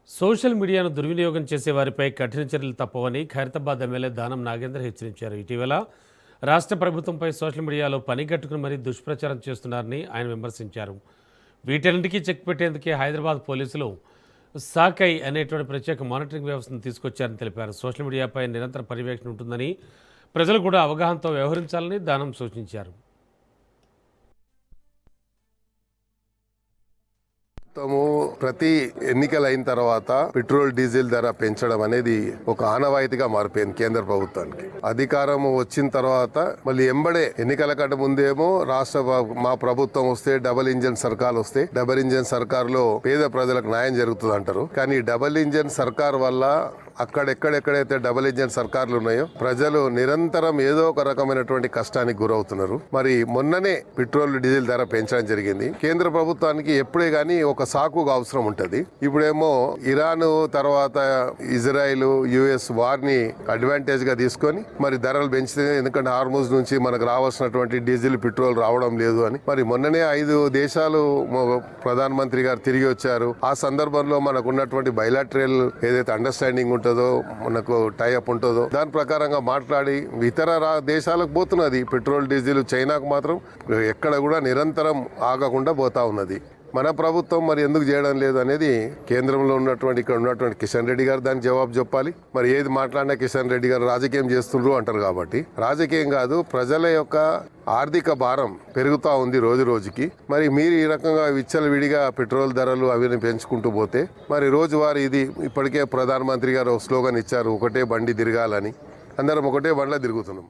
Social మీడియాను దుర్వినియోగం చేసే వారిపై కఠిన చర్యలు తప్పవని ఖైరతాబాద్ ఎమ్మెల్యే దానం నాగేందర్ హెచ్చరించారు. ఇటీవల రాష్ట్ర ప్రభుత్వంపై సోషల్ మీడియాలో పనిగట్టుకుని మరీ దుష్ప్రచారం చేస్తున్నారని ఆయన విమర్శించారు. వీటన్నిటికీ చెక్ పెట్టేందుకే హైదరాబాద్ పోలీసులు సాకై అనేటువంటి ప్రత్యేక మానిటరింగ్ వ్యవస్థను తీసుకొచ్చారని తెలిపారు. సోషల్ మీడియాపై నిరంతర పర్యవేక్షణ ఉంటుందని, ప్రజలు కూడా అవగాహనతో వ్యవహరించాలని దానం సూచించారు. ప్రతి ఎన్నికలు అయిన తర్వాత పెట్రోల్ డీజిల్ ధర పెంచడం అనేది ఒక ఆనవాయితీగా మారిపోయింది కేంద్ర ప్రభుత్వానికి. అధికారం వచ్చిన తర్వాత మళ్ళీ ఎంబడే ఎన్నికల కంటే ముందేమో మా ప్రభుత్వం వస్తే డబుల్ ఇంజన్ సర్కార్ వస్తే డబుల్ ఇంజన్ సర్కార్ లో పేద ప్రజలకు న్యాయం జరుగుతుంది అంటారు. కానీ డబుల్ ఇంజన్ సర్కార్ వల్ల అక్కడెక్కడెక్కడైతే డబుల్ ఇంజన్ సర్కార్లు ఉన్నాయో ప్రజలు నిరంతరం ఏదో ఒక రకమైనటువంటి కష్టానికి గురవుతున్నారు. మరి మొన్ననే పెట్రోల్ డీజిల్ ధర పెంచడం జరిగింది. కేంద్ర ప్రభుత్వానికి ఎప్పుడే గానీ ఒక సాకుగా అవసరం ఉంటది. ఇప్పుడేమో ఇరాన్ తర్వాత ఇజ్రాయెల్ యుఎస్ వార్ని అడ్వాంటేజ్ గా తీసుకొని మరి ధరలు పెంచితే, ఎందుకంటే హార్మూజ్ నుంచి మనకు రావాల్సినటువంటి డీజిల్ పెట్రోల్ రావడం లేదు అని మరి మొన్ననే 5 దేశాలు ప్రధానమంత్రి గారు తిరిగి వచ్చారు. ఆ సందర్భంలో మనకు ఉన్నటువంటి బైలాటరల్ ఏదైతే అండర్స్టాండింగ్ ఉంటుందో, మనకు టైఅప్ ఉంటుందో దాని ప్రకారంగా మాట్లాడి ఇతర దేశాలకు పోతున్నది పెట్రోల్ డీజిల్. చైనాకు మాత్రం ఎక్కడ కూడా నిరంతరం ఆగకుండా పోతా ఉన్నది. మన ప్రభుత్వం మరి ఎందుకు చేయడం లేదు అనేది కేంద్రంలో ఉన్నటువంటి ఇక్కడ ఉన్నటువంటి కిషన్ రెడ్డి గారు దానికి జవాబు చెప్పాలి. మరి ఏది మాట్లాడినా కిషన్ రెడ్డి గారు రాజకీయం చేస్తుండ్రు అంటారు. కాబట్టి రాజకీయం కాదు, ప్రజల యొక్క ఆర్థిక భారం పెరుగుతూ ఉంది రోజు రోజుకి. మరి మీరు ఈ రకంగా విచ్చలవిడిగా పెట్రోల్ ధరలు అవిని పెంచుకుంటూ పోతే మరి రోజువారీ ఇది ఇప్పటికే ప్రధానమంత్రి గారు స్లోగన్ ఇచ్చారు, ఒకటే బండి తిరగాలని. అందరం ఒకటే బండ్లో తిరుగుతున్నాం.